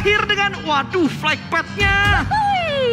berakhir dengan, waduh, flag padnya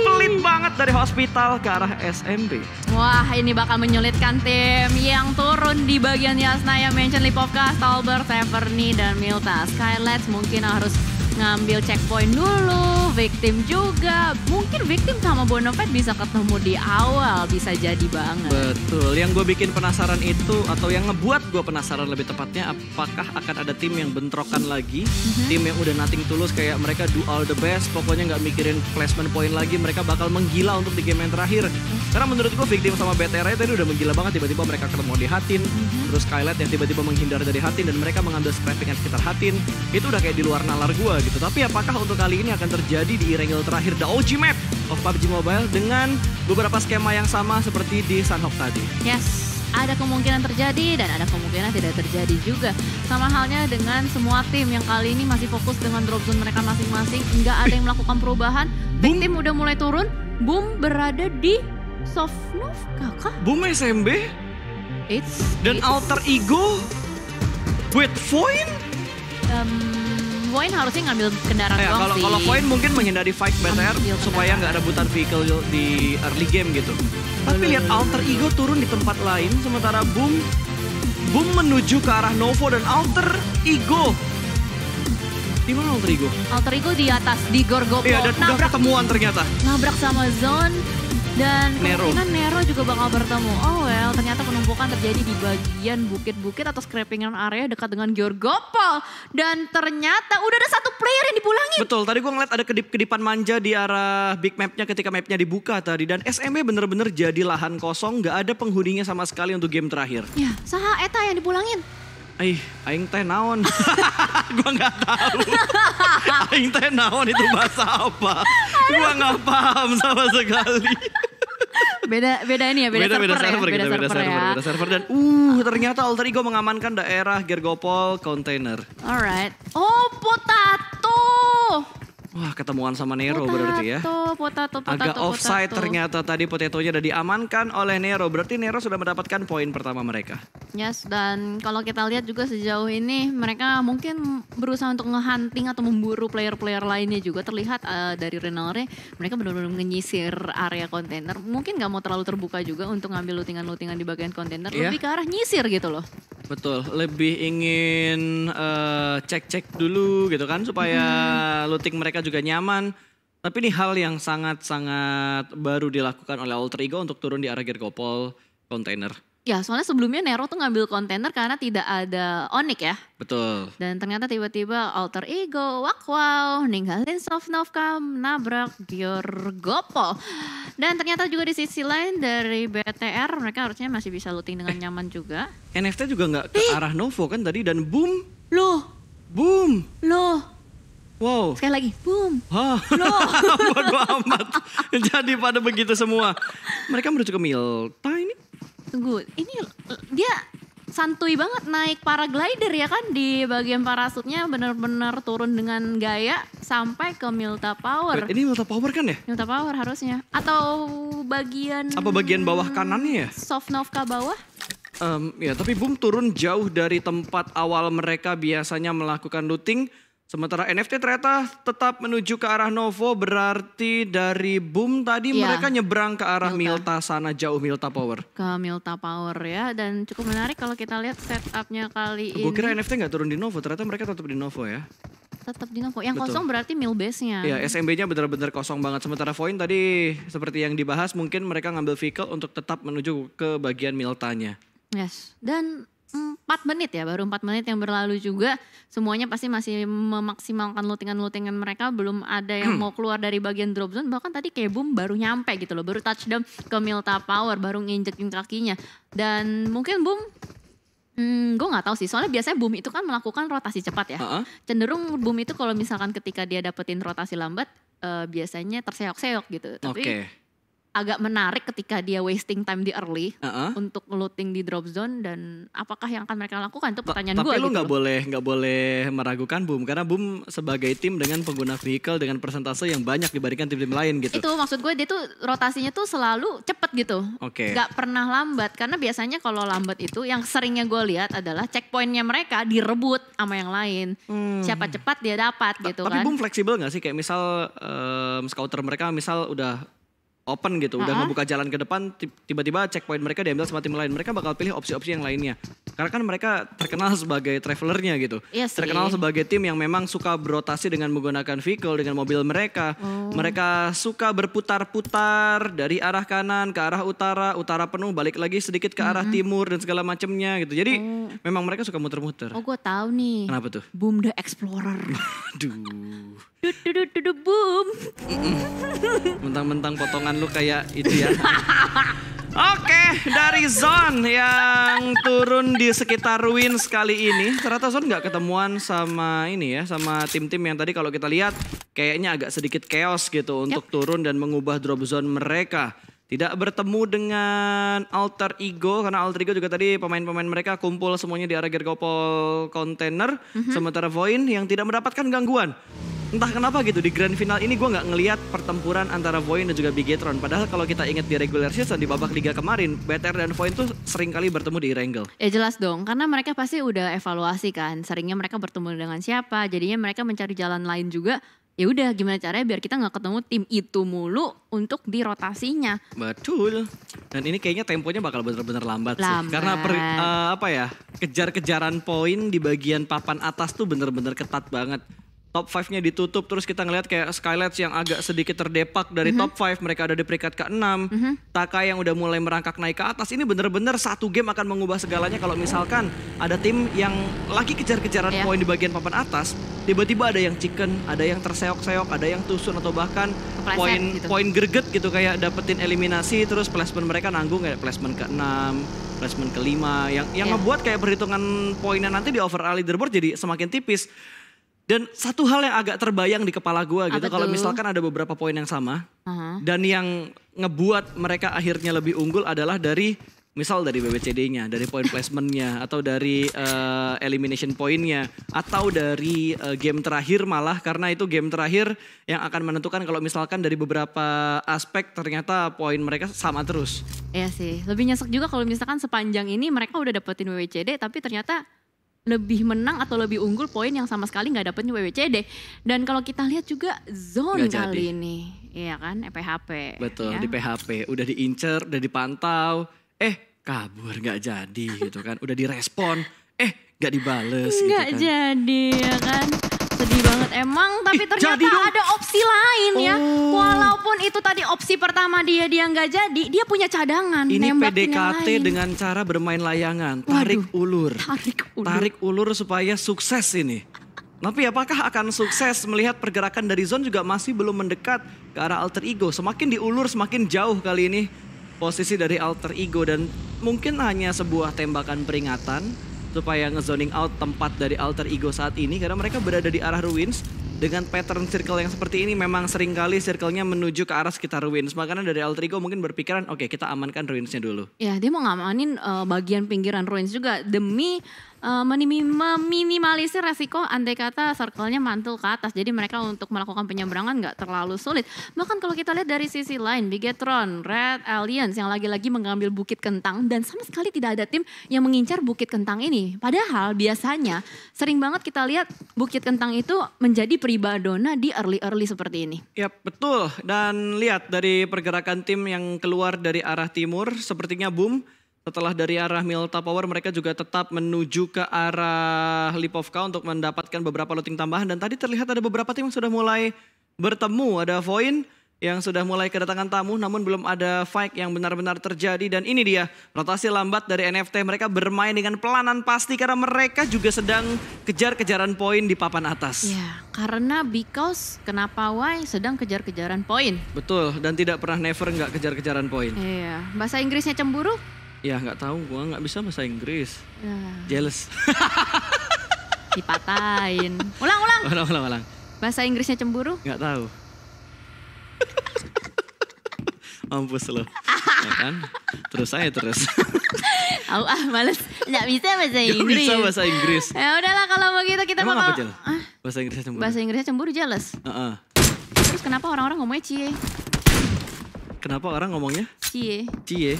pelit banget dari Hospital ke arah SMB. Wah, ini bakal menyulitkan tim yang turun di bagian Yasna yang mention Lipovka, Stalbert, Severny, dan Milta. Skylights mungkin harus ngambil checkpoint dulu, Victim juga. Mungkin Victim sama Bonafide bisa ketemu di awal, bisa jadi banget. Betul, yang gue bikin penasaran itu, atau yang ngebuat gue penasaran lebih tepatnya, apakah akan ada tim yang bentrokan lagi, tim yang udah nothing tulus kayak mereka do all the best, pokoknya nggak mikirin placement point lagi, mereka bakal menggila untuk di game yang terakhir. Karena menurut gue Victim sama BTR tadi udah menggila banget, tiba-tiba mereka ketemu di Hatin, terus Skylight yang tiba-tiba menghindar dari Hatin, dan mereka mengambil scrapping di sekitar Hatin, itu udah kayak di luar nalar gue gitu. Tapi apakah untuk kali ini akan terjadi di Erangel terakhir, the OG map of PUBG Mobile, dengan beberapa skema yang sama seperti di Sunhawk tadi? Yes, ada kemungkinan terjadi dan ada kemungkinan tidak terjadi juga. Sama halnya dengan semua tim yang kali ini masih fokus dengan drop zone mereka masing-masing. Nggak ada yang melakukan perubahan. Victim udah mulai turun. Boom berada di Sofnovka kah? Boom SMB dan Alter Ego. Wait, Void? Void harusnya ngambil kendaraan Ya, doang sih. kalau Void mungkin menghindari fight BTR Ambil supaya kendaraan. nggak rebutan vehicle di early game gitu. Tapi lihat Alter Ego turun di tempat lain, sementara Boom menuju ke arah Novo dan Alter Ego. Di mana Alter Ego? Alter Ego di atas, di Gorgopo. Iya, dan udah ketemuan ternyata. Nabrak sama Zone. Dan Nero. kemungkinan Nero juga bakal bertemu. Oh well, ternyata penumpukan terjadi di bagian bukit-bukit atau scrappingan area dekat dengan Gorgopol. Dan ternyata udah ada satu player yang dipulangin. Betul, tadi gue ngeliat ada kedip-kedipan manja di arah big mapnya ketika mapnya dibuka tadi. Dan SMB bener-bener jadi lahan kosong, gak ada penghuninya sama sekali untuk game terakhir. Ya, saha eta yang dipulangin. Aing teh naon? Gua nggak tahu. Aing teh naon itu bahasa apa? Gua nggak paham sama sekali. Beda ini ya, beda server ya. Beda server dan ternyata Alter Ego mengamankan daerah Gergopol container. Alright. Oh, Potato. Wah, ketemuan sama Nero berarti ya. Potato. Agak offside ternyata tadi Potatonya udah diamankan oleh Nero. Berarti Nero sudah mendapatkan poin pertama mereka. Yes, dan kalau kita lihat juga sejauh ini mereka mungkin berusaha untuk nge-hunting atau memburu player-player lainnya juga. Terlihat dari Renalre mereka benar-benar menyisir area kontainer. Mungkin nggak mau terlalu terbuka juga untuk ngambil lootingan-lootingan di bagian kontainer. Lebih ke arah nyisir gitu loh. Betul, lebih ingin cek-cek dulu gitu kan supaya looting mereka juga nyaman. Tapi ini hal yang sangat-sangat baru dilakukan oleh Alter Ego untuk turun di arah Gergopol container. Ya, soalnya sebelumnya Nero tuh ngambil kontainer karena tidak ada Onyx ya. Betul. Dan ternyata tiba-tiba Alter Ego, wow, ninggalin Sofnovka, nabrak Gergopol. Dan ternyata juga di sisi lain dari BTR mereka harusnya masih bisa looting dengan nyaman juga. NFT juga nggak ke arah Novo kan tadi dan boom. Loh, Wow. sekali lagi, boom. Hah, bodo amat. Jadi pada begitu semua. Mereka menuju ke Milta ini. Tunggu, ini dia santuy banget naik paraglider ya kan, di bagian parasutnya benar-benar turun dengan gaya sampai ke Milta Power. Wait, ini Milta Power kan ya? Milta Power harusnya. Atau bagian... Apa bagian bawah kanannya ya? Sofnovka bawah? Ya, tapi Boom turun jauh dari tempat awal mereka biasanya melakukan looting. Sementara NFT ternyata tetap menuju ke arah Novo, berarti dari Boom tadi mereka nyebrang ke arah Milta sana, jauh Milta Power. Ke Milta Power ya, dan cukup menarik kalau kita lihat setupnya kali ini. Gue kira NFT nggak turun di Novo, ternyata mereka tetap di Novo ya. Tetap di Novo, yang kosong berarti mill base-nya. Ya, SMB-nya benar-benar kosong banget. Sementara Void tadi seperti yang dibahas, mungkin mereka ngambil vehicle untuk tetap menuju ke bagian Miltanya. Yes, dan 4 menit ya, baru 4 menit yang berlalu juga. Semuanya pasti masih memaksimalkan lootingan-lootingan mereka. Belum ada yang mau keluar dari bagian drop zone. Bahkan tadi kayak Boom baru nyampe gitu loh. Baru touchdown ke Milta Power, baru nginjekin kakinya. Dan mungkin Boom, gue gak tahu sih. Soalnya biasanya Boom itu kan melakukan rotasi cepat ya. Cenderung Boom itu kalau misalkan ketika dia dapetin rotasi lambat, biasanya terseok-seok gitu. Tapi agak menarik ketika dia wasting time di early untuk looting di drop zone, dan apakah yang akan mereka lakukan itu pertanyaan gue. Tapi lu gitu. nggak boleh meragukan Boom, karena Boom sebagai tim dengan pengguna vehicle dengan persentase yang banyak dibandingkan tim-tim lain gitu. Itu maksud gue, dia tuh rotasinya tuh selalu cepet gitu, nggak pernah lambat, karena biasanya kalau lambat itu yang seringnya gue lihat adalah checkpointnya mereka direbut sama yang lain. Siapa cepat dia dapat gitu kan. Tapi Boom fleksibel nggak sih, kayak misal scouter mereka misal udah open gitu, udah ngebuka jalan ke depan, tiba-tiba checkpoint mereka diambil sama tim lain, mereka bakal pilih opsi-opsi yang lainnya. Karena kan mereka terkenal sebagai travelernya gitu. Iya sih. Terkenal sebagai tim yang memang suka berotasi dengan menggunakan vehicle, dengan mobil mereka. Mereka suka berputar-putar dari arah kanan ke arah utara, utara penuh, balik lagi sedikit ke arah timur dan segala macamnya gitu. Jadi memang mereka suka muter-muter. Oh, gue tahu nih. Kenapa tuh? Boom the Explorer. Aduh. Boom. Mentang-mentang potongan lu kayak itu ya. Oke, dari Zone yang turun di sekitar Ruins kali ini, ternyata Zone nggak ketemuan sama ini ya, sama tim-tim yang tadi kalau kita lihat kayaknya agak sedikit chaos gitu untuk turun dan mengubah drop zone mereka. Tidak bertemu dengan Alter Ego, karena Alter Ego juga tadi pemain-pemain mereka kumpul semuanya di area Gergopol Container, sementara Void yang tidak mendapatkan gangguan. Entah kenapa gitu di grand final ini gue nggak ngelihat pertempuran antara Void dan juga Bigetron. Padahal kalau kita ingat di regular season di babak liga kemarin, BTR dan Void tuh sering kali bertemu di Erangel. Ya jelas dong, karena mereka pasti udah evaluasi kan. Seringnya mereka bertemu dengan siapa, jadinya mereka mencari jalan lain juga. Ya udah, gimana caranya biar kita nggak ketemu tim itu mulu untuk di rotasinya. Betul. Dan ini kayaknya temponya bakal bener-bener lambat sih. Karena kejar-kejaran poin di bagian papan atas tuh bener-bener ketat banget. Top 5-nya ditutup, terus kita ngeliat kayak Skylights yang agak sedikit terdepak dari top 5, mereka ada di peringkat ke-6. Taka yang udah mulai merangkak naik ke atas, ini bener-bener satu game akan mengubah segalanya. Kalau misalkan ada tim yang lagi kejar-kejaran poin di bagian papan atas, tiba-tiba ada yang chicken, ada yang terseok-seok, ada yang tusun, atau bahkan poin greget gitu, kayak dapetin eliminasi, terus placement mereka nanggung kayak placement ke-6, placement ke-5, yang ngebuat kayak perhitungan poinnya nanti di overall leaderboard jadi semakin tipis. Dan satu hal yang agak terbayang di kepala gue gitu, kalau misalkan ada beberapa poin yang sama, dan yang ngebuat mereka akhirnya lebih unggul adalah dari misal dari BBCD-nya, dari point placement-nya, atau dari elimination point-nya, atau dari game terakhir malah, karena itu game terakhir yang akan menentukan kalau misalkan dari beberapa aspek ternyata poin mereka sama terus. Iya sih, lebih nyesek juga kalau misalkan sepanjang ini mereka udah dapetin WWCD tapi ternyata lebih menang atau lebih unggul poin yang sama sekali nggak dapetin WWCD. Dan kalau kita lihat juga Zone kali ini, iya kan, PHP. Betul, ya? Di PHP, udah diincer, udah dipantau, kabur nggak jadi gitu kan, udah direspon, nggak dibales gitu kan. Nggak jadi ya kan, sedih banget emang, tapi ternyata ada opsi lain ya. Walaupun itu tadi opsi pertama dia nggak jadi, dia punya cadangan. Ini PDKT dengan cara bermain layangan, tarik ulur supaya sukses ini. Tapi apakah akan sukses melihat pergerakan dari Zone juga masih belum mendekat ke arah Alter Ego. Semakin diulur semakin jauh kali ini posisi dari Alter Ego, dan mungkin hanya sebuah tembakan peringatan supaya ngezoning out tempat dari Alter Ego saat ini, karena mereka berada di arah Ruins. Dengan pattern circle yang seperti ini memang seringkali circle-nya menuju ke arah sekitar Ruins. Makanya dari Alter Ego mungkin berpikiran, oke, kita amankan Ruins-nya dulu. Ya, dia mau ngamanin bagian pinggiran Ruins juga demi meminimalisir resiko andai kata circle-nya mantul ke atas. Jadi mereka untuk melakukan penyeberangan nggak terlalu sulit. Bahkan kalau kita lihat dari sisi lain, Bigetron, Red Alliance yang lagi-lagi mengambil Bukit Kentang, dan sama sekali tidak ada tim yang mengincar Bukit Kentang ini. Padahal biasanya sering banget kita lihat Bukit Kentang itu menjadi primadona di early seperti ini. Ya betul, dan lihat dari pergerakan tim yang keluar dari arah timur, sepertinya Boom. Setelah dari arah Milta Power, mereka juga tetap menuju ke arah Lipovka untuk mendapatkan beberapa looting tambahan. Dan tadi terlihat ada beberapa tim yang sudah mulai bertemu. Ada Void yang sudah mulai kedatangan tamu, namun belum ada fight yang benar-benar terjadi. Dan ini dia, rotasi lambat dari NFT. Mereka bermain dengan pelanan pasti karena mereka juga sedang kejar-kejaran poin di papan atas. Ya, karena kenapa why sedang kejar-kejaran poin. Betul, dan tidak pernah never nggak kejar-kejaran poin. Iya, bahasa Inggrisnya cemburu? Ya nggak tahu, gue nggak bisa bahasa Inggris. Ya. Jealous. Dipatahin. Ulang. Ulang. Bahasa Inggrisnya cemburu? Nggak tahu. Mampus lo. Ya kan? Terus aja terus. Males. Nggak bisa bahasa Gak Inggris. bisa bahasa Inggris. Ya udahlah kalau begitu kita Emang apa, bakal... Jel? Bahasa Inggrisnya cemburu? Bahasa Inggrisnya cemburu jealous. Heeh. Terus kenapa orang-orang ngomongnya cie? Kenapa orang ngomongnya Cie. cie?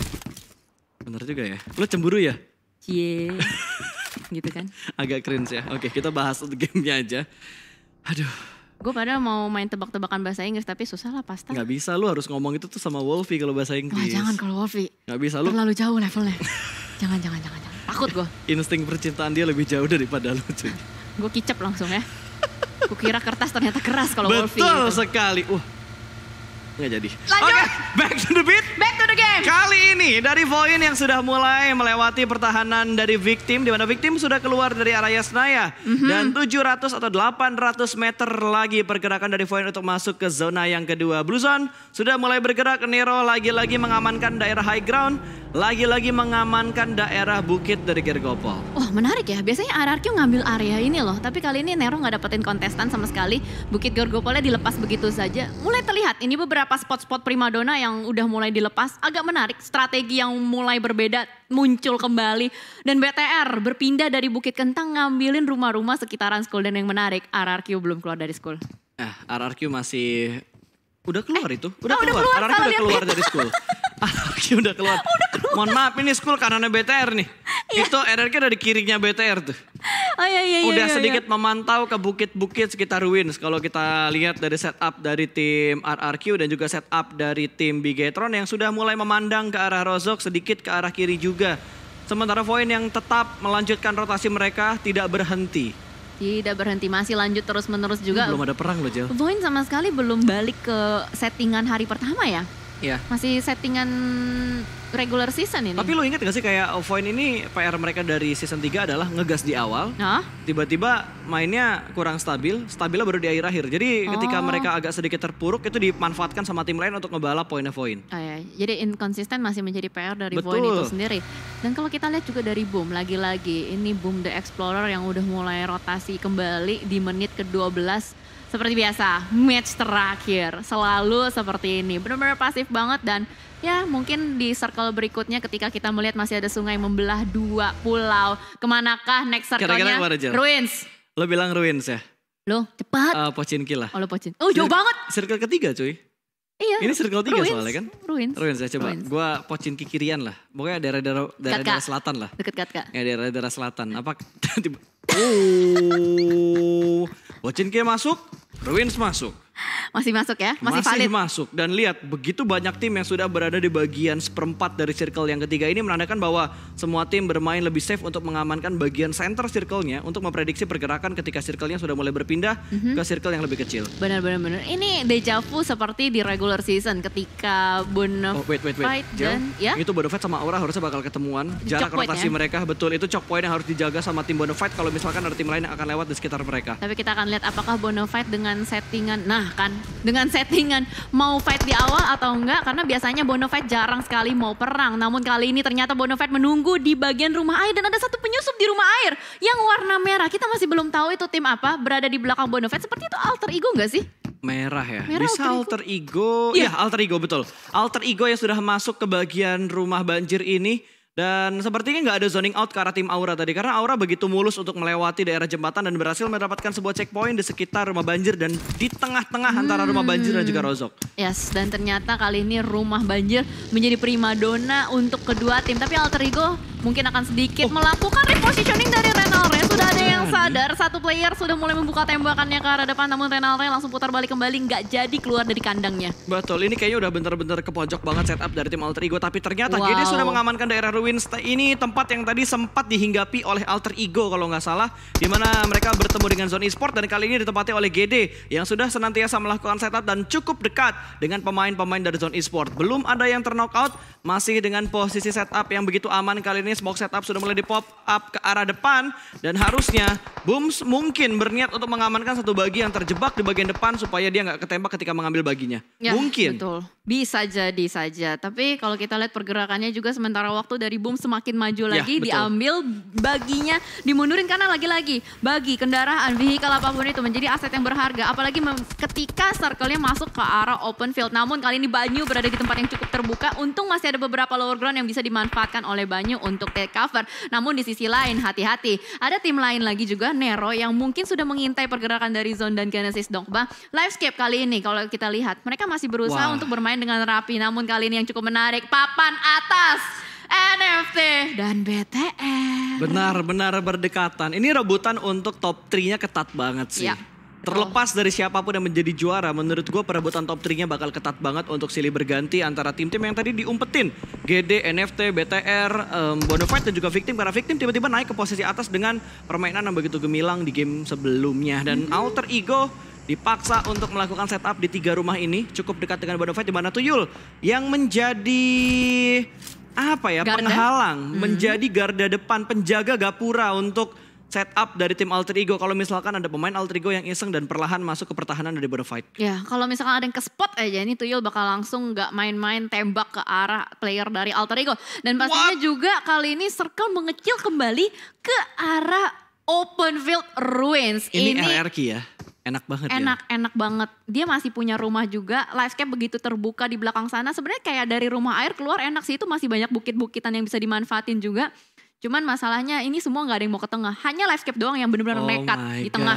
Bener juga ya. Lo cemburu ya? Cie. Gitu kan. Agak cringe ya. Oke, kita bahas gamenya aja. Aduh, Gue padahal mau main tebak-tebakan bahasa Inggris tapi susah lah pasta. nggak bisa. Lu harus ngomong itu tuh sama Wolfie kalau bahasa Wah Inggris. jangan kalau Wolfie. Nggak bisa. Lu Terlalu jauh levelnya. jangan. Takut gue. insting percintaan dia lebih jauh daripada lu cuy. Gue kicep langsung ya. Gue kira kertas ternyata keras kalau Wolfie. Betul Gitu. sekali. Nggak jadi. Lanjut. Oke, back to the beat. Back to the game. Kali ini dari Voin yang sudah mulai melewati pertahanan dari Victim, di mana Victim sudah keluar dari area Snaya. Dan 700 atau 800 meter lagi pergerakan dari Voin untuk masuk ke zona yang kedua. Blue Zone sudah mulai bergerak. Nero lagi-lagi mengamankan daerah high ground. Lagi-lagi mengamankan daerah bukit dari Gergopol. Wah menarik ya, biasanya RRQ ngambil area ini loh. Tapi kali ini Nero gak dapetin kontestan sama sekali. Bukit Gergopolnya dilepas begitu saja. Mulai terlihat, ini beberapa spot-spot primadona yang udah mulai dilepas. Agak menarik, strategi yang mulai berbeda muncul kembali. Dan BTR berpindah dari Bukit Kentang ngambilin rumah-rumah sekitaran school. Dan yang menarik, RRQ belum keluar dari school. RRQ masih... Udah keluar itu? Udah udah keluar. keluar, RRQ salah udah lihat keluar peta. dari school. RRQ udah keluar. Mohon maaf ini school kanannya BTR nih. Itu RRQ udah di kirinya BTR tuh. Oh iya. Udah sedikit memantau ke bukit-bukit sekitar Ruins. Kalau kita lihat dari setup dari tim RRQ dan juga setup dari tim Bigetron yang sudah mulai memandang ke arah Rozok, sedikit ke arah kiri juga. Sementara Voin yang tetap melanjutkan rotasi mereka tidak berhenti. Tidak berhenti, masih lanjut terus-menerus juga. Belum ada perang loh, Jel. Voin sama sekali belum balik ke settingan hari pertama ya. Iya. Masih settingan regular season ini. Tapi lo inget gak sih kayak Voin ini PR mereka dari season 3 adalah ngegas di awal. Nah, Tiba-tiba mainnya kurang stabilnya baru di akhir-akhir. Jadi ketika mereka agak sedikit terpuruk itu dimanfaatkan sama tim lain untuk ngebalap poinnya Voin. oh ya, jadi inconsistent masih menjadi PR dari Betul. Voin itu sendiri. Dan kalau kita lihat juga dari Boom, lagi-lagi ini Boom The Explorer yang udah mulai rotasi kembali di menit ke-12. Seperti biasa, match terakhir selalu seperti ini. Benar-benar pasif banget dan ya mungkin di circle berikutnya ketika kita melihat masih ada sungai membelah dua pulau. Kemanakah next Kira-kira circle-nya? kemana, Jel? Ruins. Lo bilang Ruins ya? Loh cepat. Pochinki lah. Oh lo Pochin. Oh jauh banget. Circle ketiga cuy. Iya. Ini circle 3 Ruins. soalnya kan? Ruins. Ruins ya coba. Ruins. Gua Pochinki kirian lah. Pokoknya daerah selatan lah. Deket Kak. Ya daerah selatan. Apa? Oh, Pochinki masuk, Ruins masuk. Masih masuk ya? Masih valid. Masuk. Dan lihat begitu banyak tim yang sudah berada di bagian seperempat dari circle yang ketiga ini menandakan bahwa semua tim bermain lebih safe untuk mengamankan bagian center circle-nya untuk memprediksi pergerakan ketika circle-nya sudah mulai berpindah ke circle yang lebih kecil. Benar. Ini deja vu seperti di regular season ketika Wait. Bonafide Jel, dan ya. itu Bonafide sama Aura harusnya bakal ketemuan. Di Jarak choke point rotasi ya? mereka betul itu choke point yang harus dijaga sama tim Bonafide kalau misalkan ada tim lain yang akan lewat di sekitar mereka. Tapi kita akan lihat apakah Bonafide dengan settingan, dengan settingan mau fight di awal atau enggak. Karena biasanya Bonafide jarang sekali mau perang. Namun kali ini ternyata Bonafide menunggu di bagian rumah air. Dan ada satu penyusup di rumah air yang warna merah. Kita masih belum tahu itu tim apa berada di belakang Bonafide. Seperti itu alter ego enggak sih? Merah ya? Merah Bisa alter ego. Iya. Ya alter ego betul. Alter ego yang sudah masuk ke bagian rumah banjir ini. Dan sepertinya nggak ada zoning out ke arah tim Aura tadi. Karena Aura begitu mulus untuk melewati daerah jembatan dan berhasil mendapatkan sebuah checkpoint di sekitar rumah banjir. Dan di tengah-tengah antara rumah banjir dan juga Rozok. Yes, dan ternyata kali ini rumah banjir menjadi primadona untuk kedua tim. Tapi alter ego mungkin akan sedikit melakukan repositioning dari Renal Ray. Sudah ada yang sadar, satu player sudah mulai membuka tembakannya ke arah depan. Namun Renal Ray langsung putar balik kembali, nggak jadi keluar dari kandangnya. Betul, ini kayaknya udah bener-bener ke pojok banget setup dari tim Alter Ego. Tapi ternyata Wow. GD sudah mengamankan daerah Ruins. Ini tempat yang tadi sempat dihinggapi oleh Alter Ego kalau nggak salah. Dimana mereka bertemu dengan Zone Esport dan kali ini ditempati oleh GD. Yang sudah senantiasa melakukan setup dan cukup dekat dengan pemain-pemain dari Zone Esport. Belum ada yang terknockout, masih dengan posisi setup yang begitu aman. Kali ini smoke setup sudah mulai di pop up ke arah depan. Dan harusnya Booms mungkin berniat untuk mengamankan satu bagi yang terjebak di bagian depan supaya dia nggak ketembak ketika mengambil baginya. Ya, Mungkin. Betul. Bisa jadi saja, tapi kalau kita lihat pergerakannya juga sementara waktu dari Boom semakin maju lagi, betul. diambil baginya, dimundurin karena lagi-lagi bagi kendaraan, vehicle apapun itu menjadi aset yang berharga, apalagi ketika circle-nya masuk ke arah open field. Namun kali ini Banyu berada di tempat yang cukup terbuka, untung masih ada beberapa lower ground yang bisa dimanfaatkan oleh Banyu untuk take cover. Namun di sisi lain hati-hati, ada tim lain lagi juga, Nero yang mungkin sudah mengintai pergerakan dari Zone dan Genesis Dogma. Livescape kali ini kalau kita lihat, mereka masih berusaha untuk bermain dengan rapi, namun kali ini yang cukup menarik, papan atas NFT dan BTR. Benar-benar berdekatan. Ini rebutan untuk top 3-nya ketat banget sih. Ya. Terlepas dari siapapun yang menjadi juara, menurut gue perebutan top 3-nya bakal ketat banget untuk silih berganti antara tim-tim yang tadi diumpetin. GD, NFT, BTR, Bonafide dan juga Victim. Karena Victim tiba-tiba naik ke posisi atas dengan permainan yang begitu gemilang di game sebelumnya. Dan Alter Ego dipaksa untuk melakukan setup di 3 rumah ini. Cukup dekat dengan Bonafide di mana Tuyul yang menjadi penghalang, menjadi garda depan, penjaga gapura untuk setup dari tim Alter Ego. Kalau misalkan ada pemain Alter Ego yang iseng dan perlahan masuk ke pertahanan dari Bonafide. Ya, kalau misalkan ada yang ke spot aja ini Tuyul bakal langsung gak main-main tembak ke arah player dari Alter Ego. Dan pastinya juga kali ini Circle mengecil kembali ke arah open field ruins. Ini RRQ ya? Enak banget enak banget. Dia masih punya rumah juga. Livescape begitu terbuka di belakang sana. Sebenarnya kayak dari rumah air keluar enak sih. Itu masih banyak bukit-bukitan yang bisa dimanfaatin juga. Cuman masalahnya ini semua gak ada yang mau ke tengah. Hanya Livescape doang yang benar-benar nekat di tengah.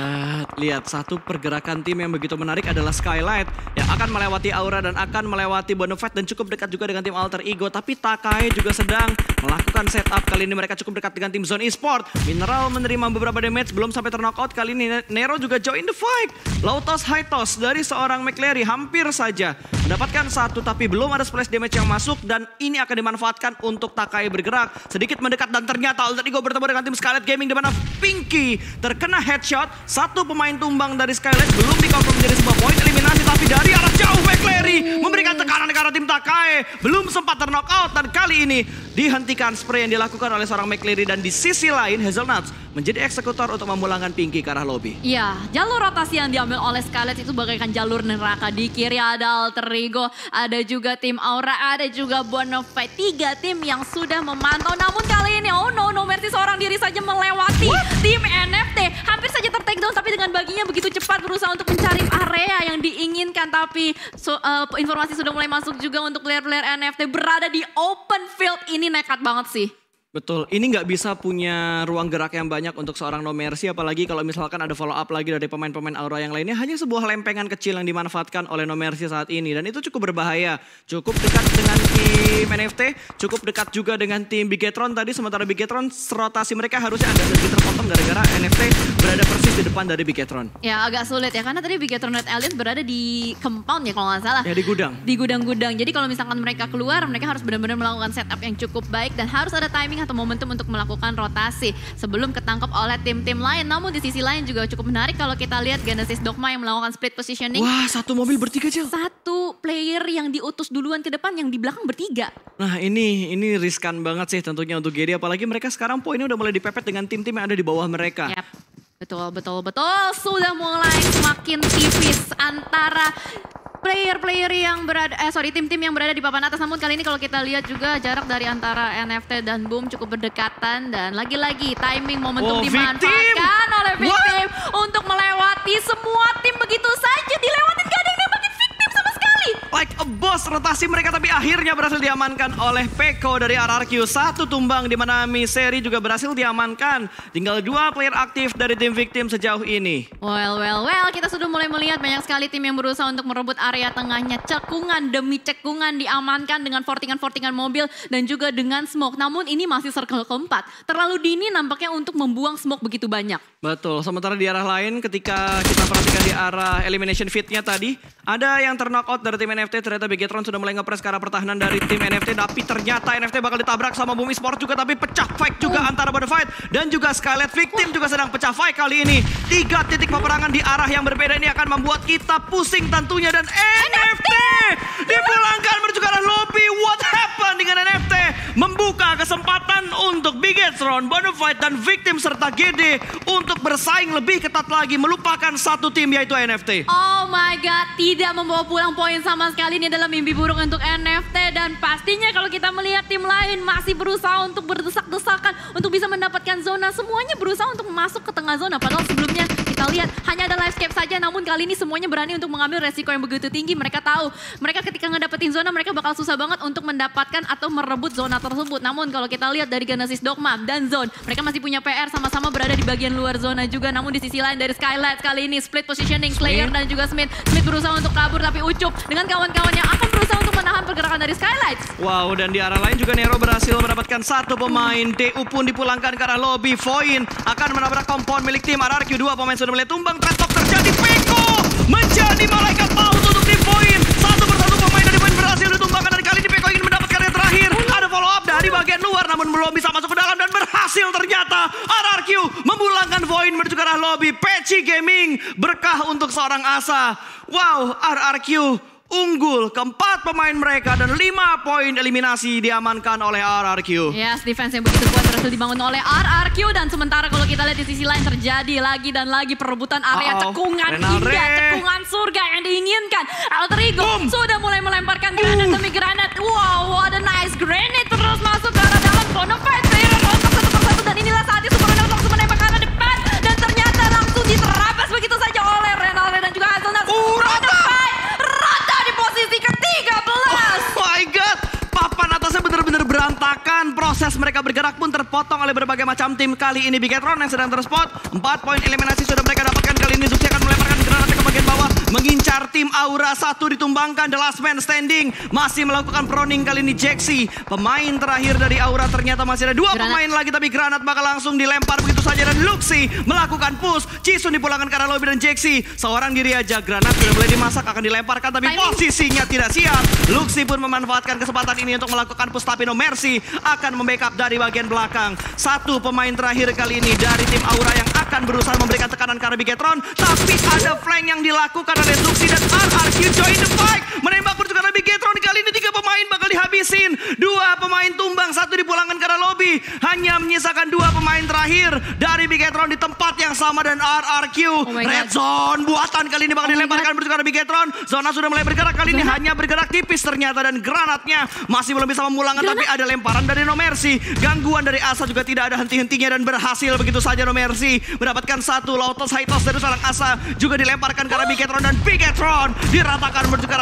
Lihat, satu pergerakan tim yang begitu menarik adalah Skylight yang akan melewati Aura dan akan melewati Bonafide dan cukup dekat juga dengan tim Alter Ego. Tapi Takai juga sedang melakukan setup. Kali ini mereka cukup dekat dengan tim Zone Esport. Mineral menerima beberapa damage belum sampai terknockout. Kali ini Nero juga join the fight. Low toss high toss dari seorang McCleary hampir saja mendapatkan satu, tapi belum ada splash damage yang masuk. Dan ini akan dimanfaatkan untuk Takai bergerak sedikit mendekat dan ternyata Alter Ego bertemu dengan tim Skylight Gaming di mana Pinky terkena headshot. Satu pemain tumbang dari Skylight belum dikonfirm menjadi sebuah poin eliminasi, tapi dari arah jauh McCleary memberikan tekanan ke arah tim Takai. Belum sempat terknockout dan kali ini dihentikan spray yang dilakukan oleh seorang McCleary. Dan di sisi lain Hazelnuts menjadi eksekutor untuk memulangkan Pinky ke arah lobby. Iya, jalur rotasi yang diambil oleh Skylight itu bagaikan jalur neraka. Di kiri ada Alter Ego, ada juga tim Aura, ada juga Bonafide. 3 tim yang sudah memantau. Namun kali ini no mercy, seorang diri saja melewati tim NFT. Hampir saja ter-takedown tapi dengan baginya begitu cepat berusaha untuk mencari area yang diinginkan. Tapi informasi sudah mulai masuk juga untuk player-player NFT berada di open field. Ini nekat banget sih. Betul, ini nggak bisa punya ruang gerak yang banyak untuk seorang No Mercy, apalagi kalau misalkan ada follow up lagi dari pemain-pemain Aura yang lainnya. Hanya sebuah lempengan kecil yang dimanfaatkan oleh No Mercy saat ini, dan itu cukup berbahaya. Cukup dekat dengan tim NFT, cukup dekat juga dengan tim Bigetron tadi, sementara Bigetron rotasi mereka harusnya agak sedikit terpotong gara-gara NFT berada persis di depan dari Bigetron. Ya agak sulit ya, karena tadi Bigetron Red Alliance berada di compound ya kalau nggak salah. Ya di gudang. Di gudang-gudang, jadi kalau misalkan mereka keluar, mereka harus benar-benar melakukan setup yang cukup baik dan harus ada timing atau momentum untuk melakukan rotasi sebelum ketangkep oleh tim-tim lain. Namun di sisi lain juga cukup menarik kalau kita lihat Genesis Dogma yang melakukan split positioning. Wah, satu mobil bertiga, Cil. Satu player yang diutus duluan ke depan, yang di belakang bertiga. Nah ini riskan banget sih tentunya untuk GD, apalagi mereka sekarang poinnya udah mulai dipepet dengan tim-tim yang ada di bawah mereka. Yap. Betul. Sudah mulai semakin tipis antara player-player yang berada, tim-tim yang berada di papan atas. Namun kali ini kalau kita lihat juga jarak dari antara NFT dan Boom cukup berdekatan. Dan lagi-lagi timing momentum dimanfaatkan oleh Victim untuk melewati semua tim begitu saja. Dilewatin, gak ada yang nembakin Victim sama sekali. Like a boss, rotasi mereka tapi akhirnya berhasil diamankan oleh Peko dari RRQ. Satu tumbang di mana Misery juga berhasil diamankan. Tinggal 2 player aktif dari tim Victim sejauh ini. Well, kita sudah mulai melihat banyak sekali tim yang berusaha untuk merebut area tengahnya. Cekungan demi cekungan diamankan dengan fortingan mobil dan juga dengan smoke. Namun ini masih circle keempat. Terlalu dini nampaknya untuk membuang smoke begitu banyak. Betul, sementara di arah lain ketika kita perhatikan di arah elimination feed-nya tadi, ada yang ter-knockout dari tim NFT. Ternyata Bigetron sudah mulai nge-press ke arah pertahanan dari tim NFT. Tapi ternyata NFT bakal ditabrak sama Boom Esport juga. Tapi pecah fight juga antara Bonafide dan juga Skylight. Victim juga sedang pecah fight kali ini. 3 titik peperangan di arah yang berbeda ini akan membuat kita pusing tentunya. Dan NFT dipulangkan menuju ke arah lobby. What happened dengan NFT? membuka kesempatan untuk Bigetron, Bonafide dan Victim serta GD untuk bersaing lebih ketat lagi, melupakan satu tim yaitu NFT. Oh my god, tidak membawa pulang poin sama sekali. Ini adalah mimpi buruk untuk NFT. Dan pastinya kalau kita melihat tim lain masih berusaha untuk berdesak-desakan untuk bisa mendapatkan zona. Semuanya berusaha untuk masuk ke tengah zona. Padahal sebelumnya kita lihat hanya ada Livescape saja. Namun kali ini semuanya berani untuk mengambil resiko yang begitu tinggi. Mereka tahu, mereka ketika ngedapetin zona mereka bakal susah banget untuk mendapatkan atau merebut zona tersebut. Namun kalau kita lihat dari Genesis Dogma dan Zone, mereka masih punya PR, sama-sama berada di bagian luar zona juga. Namun di sisi lain dari Skylights kali ini split positioning Slayer dan juga Smith. Smith berusaha untuk kabur tapi Ucup dengan kawan-kawan yang akan berusaha untuk menahan pergerakan dari Skylights. Wow, dan di arah lain juga Nero berhasil mendapatkan satu pemain. DU pun dipulangkan ke arah lobby. Voin akan menabrak kompon milik tim RRQ. Dua pemain sudah mulai tumbang. Trap talk terjadi. Peko menjadi malaikat paus untuk tim Voin. Satu persatu pemain dari Voin berhasil ditumbangkan. Dan kali ini Peko ingin mendapatkan yang terakhir. Ada follow up dari bagian luar namun belum bisa masuk ke dalam dan berhasil ternyata. RRQ memulangkan Voin menuju ke arah lobby. Peci Gaming berkah untuk seorang Asa. Wow, RRQ unggul, keempat pemain mereka dan 5 poin eliminasi diamankan oleh RRQ. Yes, defense yang begitu kuat berhasil dibangun oleh RRQ. Dan sementara kalau kita lihat di sisi lain terjadi lagi dan lagi perebutan area cekungan indah, cekungan surga yang diinginkan. Alter Ego sudah mulai melemparkan granat demi granat. Wow, what a nice grenade terus masuk ke arah dalam. Bonafide player rontok satu persatu dan inilah saatnya Super Runner langsung menembak ke arah depan. Dan ternyata langsung diterabas begitu saja oleh Renalre dan juga Hazelnut. Rata di posisi ke-13. Oh my god, papan atasnya benar-benar berantakan. Proses mereka bergerak pun terpotong oleh berbagai macam tim. Kali ini Bigetron yang sedang terspot. 4 poin eliminasi sudah mereka dapatkan. Kali ini Zuxi akan melemparkan granatnya ke bagian bawah, mengincar tim Aura. Satu ditumbangkan, the last man standing masih melakukan proning. Kali ini Jaxi, pemain terakhir dari Aura. Ternyata masih ada 2 pemain lagi, tapi granat bakal langsung dilempar begitu saja. Dan Luxi melakukan push. Chisun dipulangkan ke arah lobby dan Jaxi seorang diri aja. Granat sudah mulai dimasak, akan dilemparkan tapi posisinya tidak siap. Luxi pun memanfaatkan kesempatan ini untuk melakukan push, tapi No Mercy akan membackup dari bagian belakang. Satu pemain terakhir kali ini dari tim Aura yang akan berusaha memberikan tekanan ke arah Bigetron, tapi ada flank yang dilakukan oleh Zuxi dan RRQ join the fight. Menembak menuju ke arah Bigetron. Kali ini 3 pemain bakal dihabisin. 2 pemain tumbang, 1 dipulangkan ke arah lobby. Hanya menyisakan 2 pemain terakhir dari Bigetron di tempat yang sama dan RRQ. Red Zone buatan kali ini bakal dilemparkan menuju ke arah Bigetron. Zona sudah mulai bergerak, kali ini hanya bergerak tipis ternyata dan granatnya masih belum bisa memulangkan, tapi ada lemparan dari No Mercy. Gangguan dari Asa juga tidak ada henti-hentinya dan berhasil begitu saja No Mercy mendapatkan 1 Lotus High Toss dari seorang Asa, juga dilemparkan ke arah Bigetron dan Bigetron diratakan menuju ke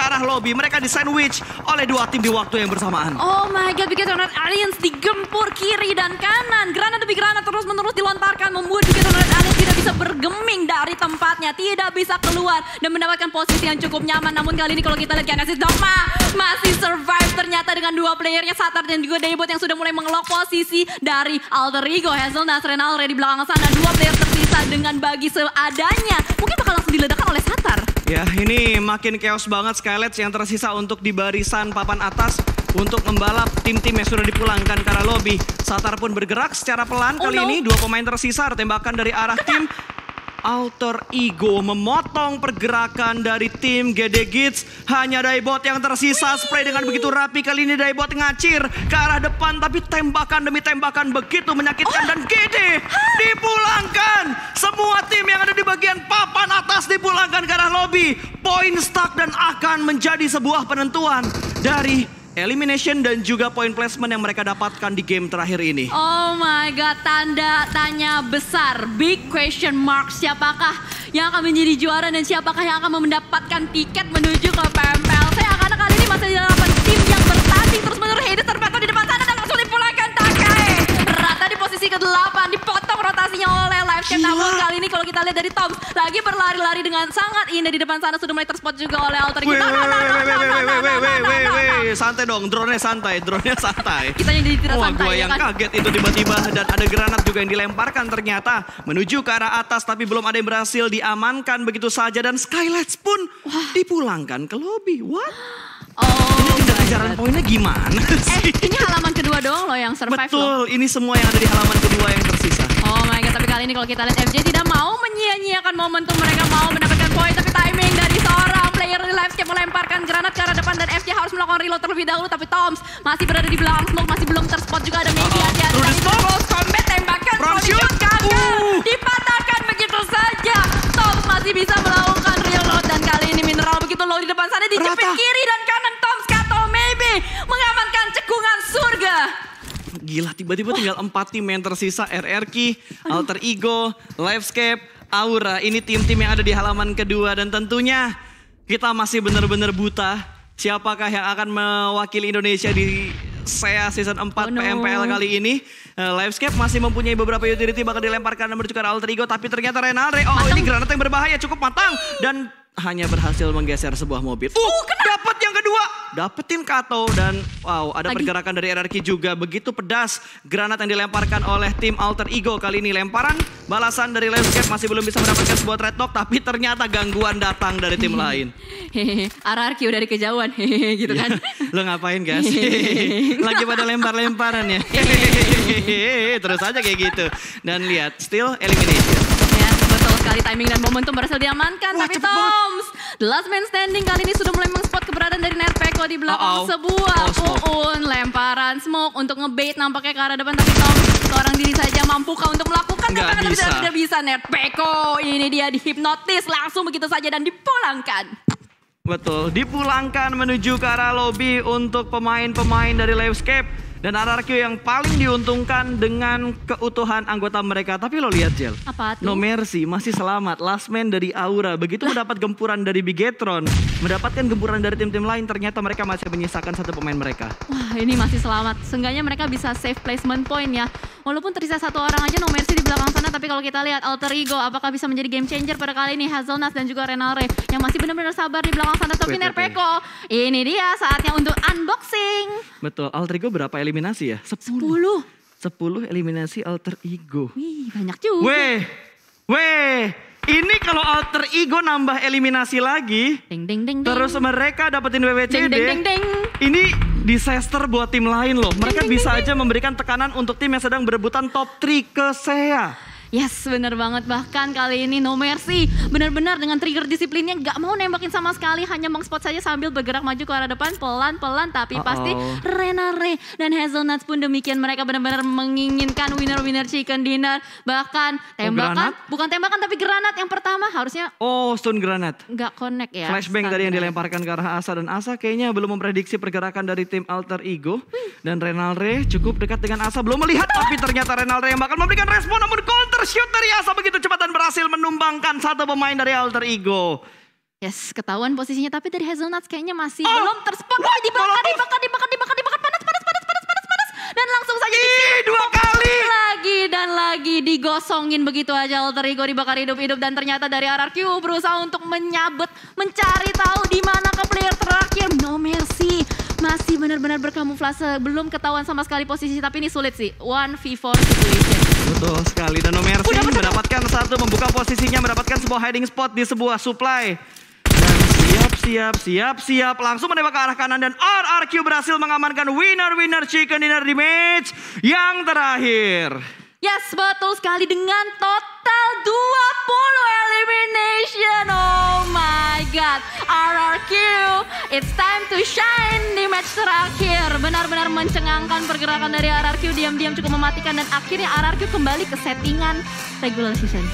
arah lobby. Mereka di sandwich oleh 2 tim di waktu yang bersamaan. Oh my god, Bigetron Alliance digempur kiri dan kanan. Granat demi granat terus-menerus dilontarkan, membuat Bigetron Alliance tidak bisa bergeming dari tempatnya, tidak bisa keluar dan mendapatkan posisi yang cukup nyaman. Namun kali ini kalau kita lihat Genesis Dogma masih survive ternyata dengan 2 playernya, Satar dan juga Daybot yang sudah mulai mengelok posisi dari Alter Ego. Hazelnut, Renalre di belakang sana, 2 player tersisa dengan bagi seadanya. Mungkin bakal langsung diledakkan oleh Satar. Ya, ini makin chaos banget. Skylights yang tersisa untuk di barisan papan atas untuk membalap tim-tim yang sudah dipulangkan ke arah lobby. Satar pun bergerak secara pelan. Kali ini 2 pemain tersisa, ada tembakan dari arah tim Alter Ego memotong pergerakan dari tim GD Gits. Hanya Daybot yang tersisa, spray dengan begitu rapi. Kali ini Daybot ngacir ke arah depan, tapi tembakan demi tembakan begitu menyakitkan. Dan GD dipulangkan. Semua tim yang ada di bagian papan atas dipulangkan ke arah lobby. Point stuck dan akan menjadi sebuah penentuan dari elimination dan juga point placement yang mereka dapatkan di game terakhir ini. Oh my god, tanda tanya besar, big question mark. Siapakah yang akan menjadi juara dan siapakah yang akan mendapatkan tiket menuju ke PMPL? Karena kali ini masih ada 8 tim yang bertanding terus menerus. Hades terpatah di depan sana dan langsung dipulangkan Takai. Rata di posisi ke-8, dipotong rotasinya oleh Livescape. Namun kali ini kalau kita lihat dari Toms lagi berlari-lari dengan sangat indah di depan sana, sudah mulai terspot juga oleh Alter Ego. Santai dong, drone-nya santai, Kita yang jadi tidak santai. Gue yang kaget itu tiba-tiba dan ada granat juga yang dilemparkan ternyata menuju ke arah atas, tapi belum ada yang berhasil diamankan begitu saja dan Skylights pun dipulangkan ke lobby. What? Oh, ini kejaran poinnya gimana sih? Ini halaman kedua doang loh yang survive. Betul, ini semua yang ada di halaman kedua yang tersisa. Oh my god, tapi kali ini kalau kita lihat FJ tidak mau menyia-nyiakan momentum, mereka mau mendapatkan poin, tapi timing dari seorang player di Livescape melemparkan granat ke arah depan dan FJ harus melakukan reload Halo terlebih dahulu, tapi Toms masih berada di belakang smoke, masih belum terspot juga ada Megi. Hati-hati Through the smoke. close combat, tembakan From shoot shoot. gagal, dipatahkan begitu saja. Toms masih bisa melakukan reload dan kali ini Mineral begitu low di depan sana, dijepit Rata. kiri dan kanan. Toms Kato maybe mengamankan cekungan surga. Gila, tiba-tiba tinggal 4 tim yang tersisa. RRQ, Alter Ego, Livescape, Aura. Ini tim-tim yang ada di halaman kedua. Dan tentunya kita masih benar-benar buta. Siapakah yang akan mewakili Indonesia di SEA Season 4 PMPL kali ini. Livescape masih mempunyai beberapa utility bakal dilemparkan dan bertukar Alter Ego. Tapi ternyata Renalre, ini granat yang berbahaya, cukup matang. Dan hanya berhasil menggeser sebuah mobil. Dapat yang kedua. Dapetin Kato dan wow, ada pergerakan dari RRQ juga. Begitu pedas granat yang dilemparkan oleh tim Alter Ego. Kali ini lemparan balasan dari Livescape masih belum bisa mendapatkan sebuah trade talk. Tapi ternyata gangguan datang dari tim lain. RRQ dari kejauhan, gitu kan. Lo ngapain guys? Lagi pada lempar-lemparan ya. Terus aja kayak gitu. Dan lihat, still elimination. Ya, betul sekali, timing dan momentum berhasil diamankan. Wah, Tapi cepet banget. Toms, the last man standing kali ini sudah mulai mengspot keberadaan dari Nerpeko di belakang sebuah puun. Lemparan smoke untuk ngebait nampaknya ke arah depan. Tapi Toms seorang diri saja mampukah untuk melakukan Nggak tembakan? bisa. Tidak bisa. Nerpeko ini dia dihipnotis langsung begitu saja dan dipulangkan. Betul, dipulangkan menuju ke arah lobby untuk pemain-pemain dari Livescape. Dan RRQ yang paling diuntungkan dengan keutuhan anggota mereka. Tapi lo lihat Jel, Apa tuh? No Mercy masih selamat. Last man dari Aura. Begitu mendapat gempuran dari Bigetron, mendapatkan gempuran dari tim-tim lain, ternyata mereka masih menyisakan satu pemain mereka. Wah, ini masih selamat. Seenggaknya mereka bisa save placement point ya. Walaupun tersisa satu orang aja No Mercy di belakang sana. Tapi kalau kita lihat Alter Ego, apakah bisa menjadi game changer pada kali ini? Hazelnuts dan juga Renalre yang masih benar-benar sabar di belakang sana. Tapi Nerpeko, ini dia saatnya untuk unboxing. Betul, Alter Ego berapa eliminasi ya? 10 eliminasi Alter Ego. Wih, banyak juga. Weh, ini kalau Alter Ego nambah eliminasi lagi, Ding ding ding ding. terus mereka dapetin WWCD, ding ding ding ding. ini disaster buat tim lain loh. Mereka bisa aja memberikan tekanan untuk tim yang sedang berebutan top 3 ke SEA. Yes, bener banget. Bahkan kali ini No Mercy benar-benar dengan trigger disiplinnya gak mau nembakin sama sekali. Hanya mengspot saja sambil bergerak maju ke arah depan pelan-pelan. Tapi pasti Renalre dan Hazelnuts pun demikian. Mereka benar-benar menginginkan winner-winner chicken dinner. Bahkan tembakan, bukan tembakan tapi granat yang pertama harusnya Stun granat. gak connect ya. Flashbang tadi yang dilemparkan ke arah Asa. Dan Asa kayaknya belum memprediksi pergerakan dari tim Alter Ego. Dan Renalre cukup dekat dengan Asa. Belum melihat tapi ternyata Renalre yang bakal memberikan respon. Namun counter shoot dari Asa begitu cepat dan berhasil menumbangkan satu pemain dari Alter Ego. Yes, ketahuan posisinya. Tapi dari Hazelnuts kayaknya masih belum terspot. Dibakar panas. Dan langsung saja dua kali. Lagi dan lagi digosongin begitu aja. Alter Ego dibakar hidup-hidup. Dan ternyata dari RRQ berusaha untuk menyabet, mencari tahu di mana ke player terakhir. No Mercy masih benar-benar berkamuflase, belum ketahuan sama sekali posisi. Tapi ini sulit sih, 1v4 situation. Betul sekali. Dan No Mercy mendapatkan satu, membuka posisinya, mendapatkan sebuah hiding spot di sebuah supply. Dan siap. Langsung menembak ke arah kanan dan RRQ berhasil mengamankan winner chicken dinner di match yang terakhir. Yes, betul sekali dengan total 20 elimination. Oh my god. RRQ, it's time to shine di match terakhir. Benar-benar mencengangkan pergerakan dari RRQ. Diam-diam cukup mematikan dan akhirnya RRQ kembali ke settingan regular season.